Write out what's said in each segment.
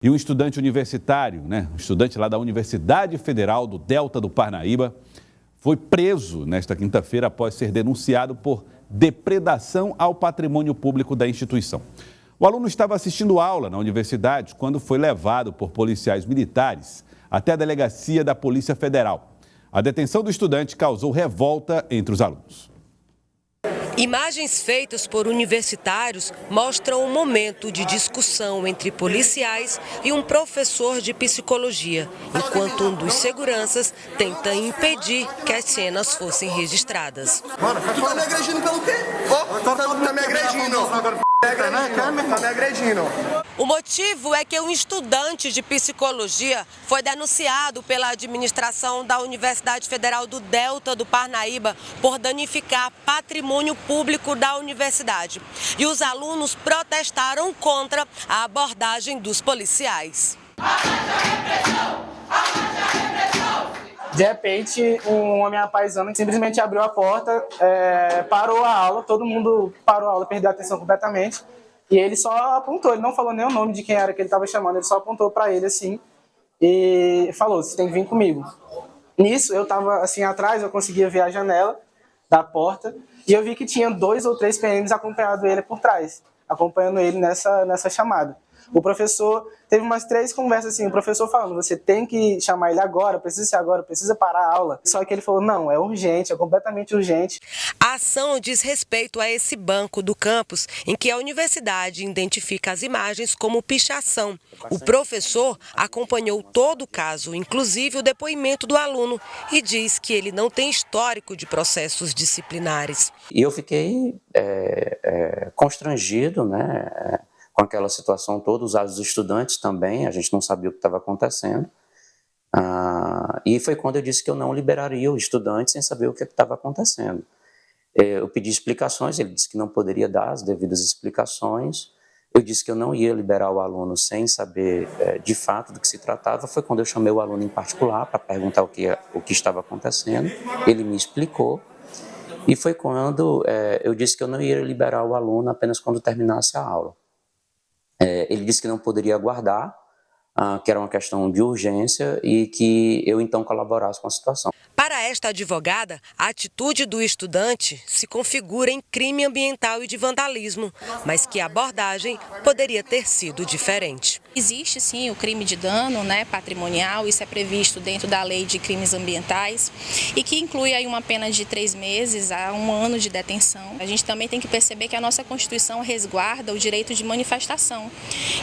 E um estudante universitário, um estudante lá da Universidade Federal do Delta do Parnaíba, foi preso nesta quinta-feira após ser denunciado por depredação ao patrimônio público da instituição. O aluno estava assistindo aula na universidade quando foi levado por policiais militares até a delegacia da Polícia Federal. A detenção do estudante causou revolta entre os alunos. Imagens feitas por universitários mostram um momento de discussão entre policiais e um professor de psicologia, enquanto um dos seguranças tenta impedir que as cenas fossem registradas. Mano, tu tá me agredindo pelo quê? Tá me agredindo. Tá me agredindo. O motivo é que um estudante de psicologia foi denunciado pela administração da Universidade Federal do Delta do Parnaíba por danificar patrimônio público da universidade. E os alunos protestaram contra a abordagem dos policiais. De repente, um homem apaisando simplesmente abriu a porta, parou a aula, todo mundo parou a aula, perdeu a atenção completamente. E ele só apontou, ele não falou nem o nome de quem era que ele estava chamando, ele só apontou para ele assim e falou: você tem que vir comigo. Nisso, eu estava assim atrás, eu conseguia ver a janela da porta e eu vi que tinha 2 ou 3 PMs acompanhando ele por trás, acompanhando ele nessa chamada. O professor teve umas 3 conversas assim, o professor falando: você tem que chamar ele agora, precisa ser agora, precisa parar a aula. Só que ele falou: não, é urgente, é completamente urgente. A ação diz respeito a esse banco do campus em que a universidade identifica as imagens como pichação. O professor acompanhou todo o caso, inclusive o depoimento do aluno, e diz que ele não tem histórico de processos disciplinares. E eu fiquei constrangido, com aquela situação toda, os estudantes também, a gente não sabia o que estava acontecendo. E foi quando eu disse que eu não liberaria o estudante sem saber o que estava acontecendo. Eu pedi explicações, ele disse que não poderia dar as devidas explicações. Eu disse que eu não ia liberar o aluno sem saber de fato do que se tratava. Foi quando eu chamei o aluno em particular para perguntar o que estava acontecendo. Ele me explicou. E foi quando eu disse que eu não ia liberar o aluno apenas quando terminasse a aula. Ele disse que não poderia aguardar, que era uma questão de urgência e que eu então colaborasse com a situação. Para esta advogada, a atitude do estudante se configura em crime ambiental e de vandalismo, mas que a abordagem poderia ter sido diferente. Existe sim o crime de dano patrimonial, isso é previsto dentro da lei de crimes ambientais e que inclui aí uma pena de 3 meses a 1 ano de detenção. A gente também tem que perceber que a nossa Constituição resguarda o direito de manifestação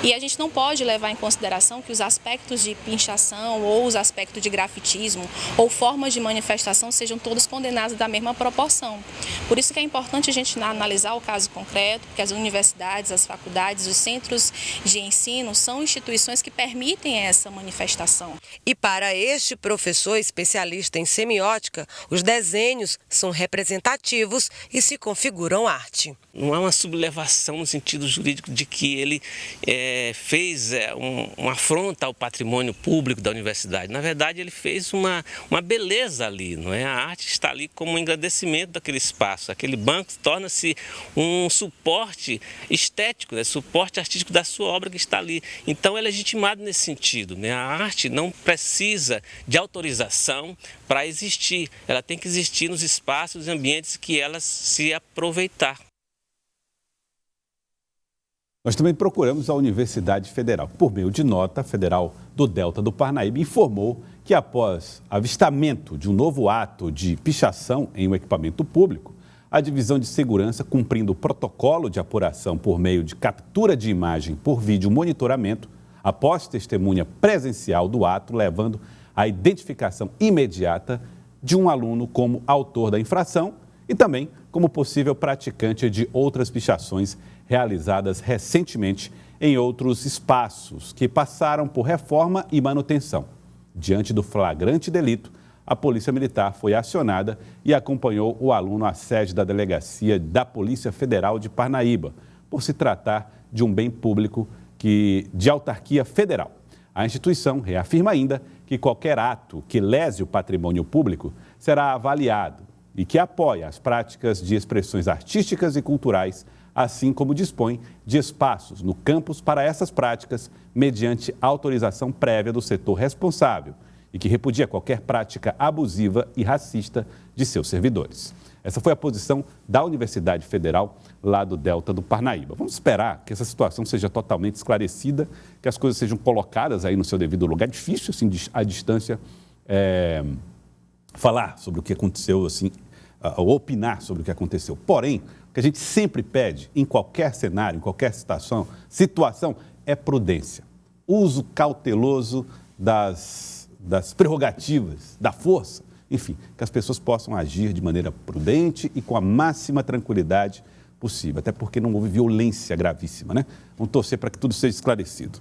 e a gente não pode levar em consideração que os aspectos de pinchação ou os aspectos de grafitismo ou formas de manifestação sejam todos condenados da mesma proporção. Por isso que é importante a gente analisar o caso concreto, porque as universidades, as faculdades, os centros de ensino são instituições que permitem essa manifestação. E para este professor especialista em semiótica, os desenhos são representativos e se configuram arte. Não há uma sublevação no sentido jurídico de que ele fez uma afronta ao patrimônio público da universidade. Na verdade, ele fez uma beleza ali, não é? A arte está ali como um engrandecimento daquele espaço. Aquele banco torna-se um suporte estético, suporte artístico da sua obra que está ali. Então, é legitimado nesse sentido, A arte não precisa de autorização para existir. Ela tem que existir nos espaços e ambientes que ela se aproveitar. Nós também procuramos a Universidade Federal. Por meio de nota, a Federal do Delta do Parnaíba informou que após avistamento de um novo ato de pichação em um equipamento público, a Divisão de Segurança, cumprindo o protocolo de apuração por meio de captura de imagem por vídeo monitoramento, após testemunha presencial do ato, levando à identificação imediata de um aluno como autor da infração e também como possível praticante de outras pichações realizadas recentemente em outros espaços que passaram por reforma e manutenção. Diante do flagrante delito, a Polícia Militar foi acionada e acompanhou o aluno à sede da Delegacia da Polícia Federal de Parnaíba, por se tratar de um bem público de autarquia federal. A instituição reafirma ainda que qualquer ato que lese o patrimônio público será avaliado e que apoia as práticas de expressões artísticas e culturais assim como dispõe de espaços no campus para essas práticas, mediante autorização prévia do setor responsável e que repudia qualquer prática abusiva e racista de seus servidores. Essa foi a posição da Universidade Federal lá do Delta do Parnaíba. Vamos esperar que essa situação seja totalmente esclarecida, que as coisas sejam colocadas aí no seu devido lugar. É difícil, assim, à distância, falar sobre o que aconteceu, assim, ou opinar sobre o que aconteceu. Porém, o que a gente sempre pede, em qualquer cenário, em qualquer situação é prudência. Uso cauteloso das prerrogativas, da força. Enfim, que as pessoas possam agir de maneira prudente e com a máxima tranquilidade possível. Até porque não houve violência gravíssima, né? Vamos torcer para que tudo seja esclarecido.